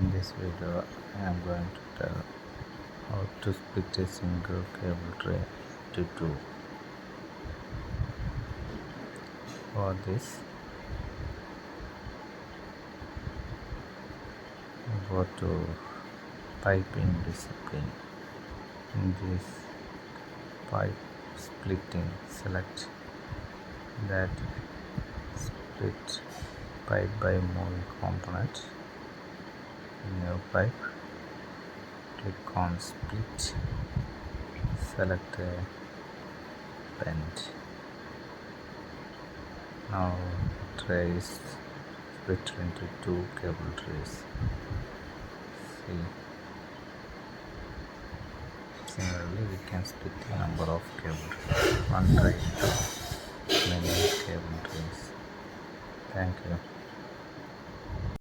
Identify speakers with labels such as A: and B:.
A: In this video, I am going to tell how to split a single cable tray into two. For this, go to piping discipline. In this pipe splitting, select that split pipe by moving component. New pipe, click on split, select a bend. Now tray is split into two cable trays. See, similarly we can split the number of cable trays. One tray into many cable trays. Thank you.